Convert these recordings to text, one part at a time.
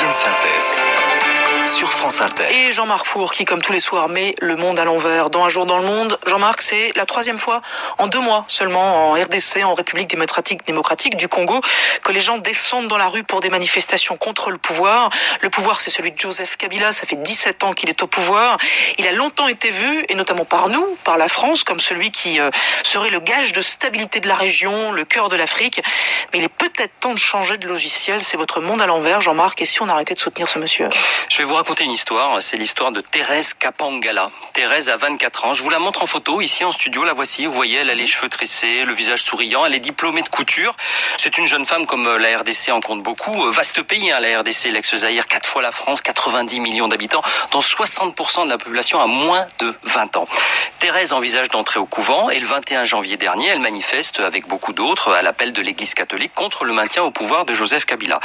une synthèse sur France Inter. Et Jean-Marc Four qui, comme tous les soirs, met le monde à l'envers. Dans Un jour dans le monde, Jean-Marc, c'est la 3e fois en 2 mois seulement en RDC, en République démocratique du Congo, que les gens descendent dans la rue pour des manifestations contre le pouvoir. Le pouvoir, c'est celui de Joseph Kabila. Ça fait 17 ans qu'il est au pouvoir. Il a longtemps été vu, et notamment par nous, par la France, comme celui qui serait le gage de stabilité de la région, le cœur de l'Afrique. Mais il est peut-être temps de changer de logiciel. C'est votre monde à l'envers, Jean-Marc. Et si on arrêtait de soutenir ce monsieur? Je vais vous raconter une histoire, c'est l'histoire de Thérèse Kapangala. Thérèse a 24 ans, je vous la montre en photo ici en studio, la voici, vous voyez, elle a les cheveux tressés, le visage souriant, elle est diplômée de couture. C'est une jeune femme comme la RDC en compte beaucoup, vaste pays la RDC, l'ex-Zaïre, 4 fois la France, 90 millions d'habitants, dont 60% de la population a moins de 20 ans. Thérèse envisage d'entrer au couvent et le 21 janvier dernier, elle manifeste avec beaucoup d'autres à l'appel de l'église catholique contre le maintien au pouvoir de Joseph Kabila.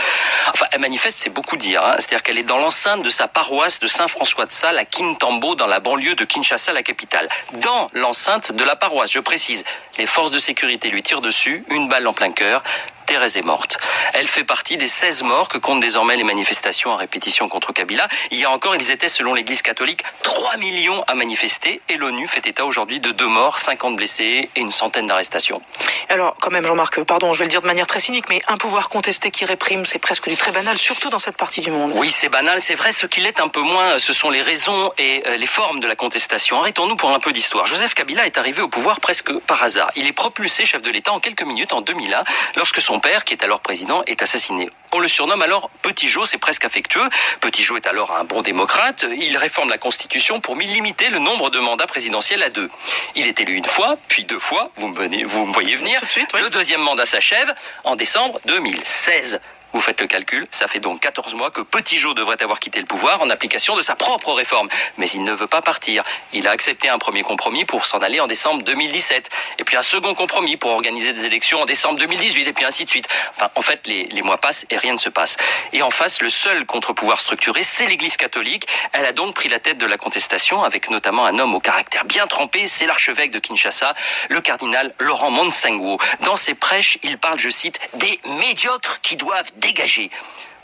Enfin, elle manifeste, c'est beaucoup dire, c'est-à-dire qu'elle est dans l'enceinte de sa paroisse de Saint-François-de-Sales à Kintambo, dans la banlieue de Kinshasa, la capitale. Dans l'enceinte de la paroisse, je précise, les forces de sécurité lui tirent dessus, une balle en plein cœur. Thérèse est morte. Elle fait partie des 16 morts que comptent désormais les manifestations à répétition contre Kabila. Hier encore, ils étaient, selon l'église catholique, 3 millions à manifester et l'ONU fait état aujourd'hui de 2 morts, 50 blessés et une centaine d'arrestations. Alors, quand même, Jean-Marc, pardon, je vais le dire de manière très cynique, mais un pouvoir contesté qui réprime, c'est presque du très banal, surtout dans cette partie du monde. Oui, c'est banal, c'est vrai. Ce qui l'est un peu moins, ce sont les raisons et les formes de la contestation. Arrêtons-nous pour un peu d'histoire. Joseph Kabila est arrivé au pouvoir presque par hasard. Il est propulsé chef de l'État en quelques minutes en 2001, lorsque son père, qui est alors président, est assassiné. On le surnomme alors Petit Jo, c'est presque affectueux. Petit Jo est alors un bon démocrate. Il réforme la Constitution pour limiter le nombre de mandats présidentiels à 2. Il est élu une fois, puis 2 fois. Vous me voyez venir. Tout de suite, oui. Le 2e mandat s'achève en décembre 2016. Vous faites le calcul, ça fait donc 14 mois que Petit Jo devrait avoir quitté le pouvoir en application de sa propre réforme. Mais il ne veut pas partir. Il a accepté un premier compromis pour s'en aller en décembre 2017. Et puis un second compromis pour organiser des élections en décembre 2018, et puis ainsi de suite. Enfin, en fait, les mois passent et rien ne se passe. Et en face, le seul contre-pouvoir structuré, c'est l'Église catholique. Elle a donc pris la tête de la contestation, avec notamment un homme au caractère bien trempé, c'est l'archevêque de Kinshasa, le cardinal Laurent Monsengwo. Dans ses prêches, il parle, je cite, des médiocres qui doivent dégager.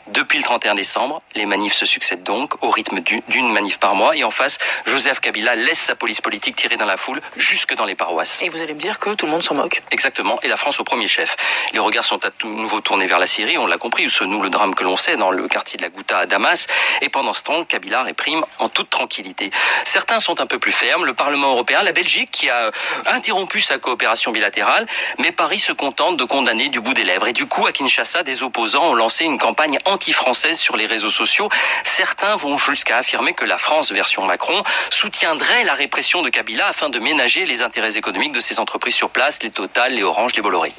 Depuis le 31 décembre, les manifs se succèdent donc au rythme d'une manif par mois. Et en face, Joseph Kabila laisse sa police politique tirer dans la foule jusque dans les paroisses. Et vous allez me dire que tout le monde s'en moque. Exactement, et la France au premier chef. Les regards sont à nouveau tournés vers la Syrie, on l'a compris, où se noue le drame que l'on sait dans le quartier de la Ghouta à Damas. Et pendant ce temps, Kabila réprime en toute tranquillité. Certains sont un peu plus fermes, le Parlement européen, la Belgique qui a interrompu sa coopération bilatérale, mais Paris se contente de condamner du bout des lèvres. Et du coup, à Kinshasa, des opposants ont lancé une campagne anti-française sur les réseaux sociaux. Certains vont jusqu'à affirmer que la France, version Macron, soutiendrait la répression de Kabila afin de ménager les intérêts économiques de ses entreprises sur place, les Total, les Orange, les Bolloré.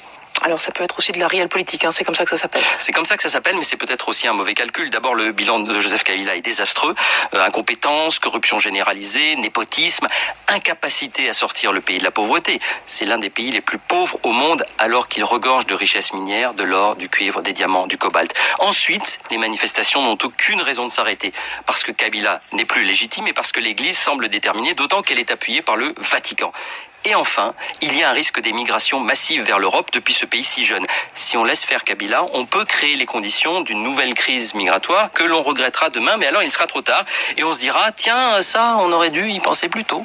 Alors ça peut être aussi de la réelle politique, c'est comme ça que ça s'appelle. C'est comme ça que ça s'appelle, mais c'est peut-être aussi un mauvais calcul. D'abord, le bilan de Joseph Kabila est désastreux. Incompétence, corruption généralisée, népotisme, incapacité à sortir le pays de la pauvreté. C'est l'un des pays les plus pauvres au monde alors qu'il regorge de richesses minières, de l'or, du cuivre, des diamants, du cobalt. Ensuite, les manifestations n'ont aucune raison de s'arrêter. Parce que Kabila n'est plus légitime et parce que l'Église semble déterminée, d'autant qu'elle est appuyée par le Vatican. Et enfin, il y a un risque d'émigration massive vers l'Europe depuis ce pays si jeune. Si on laisse faire Kabila, on peut créer les conditions d'une nouvelle crise migratoire que l'on regrettera demain, mais alors il sera trop tard. Et on se dira, tiens, ça, on aurait dû y penser plus tôt.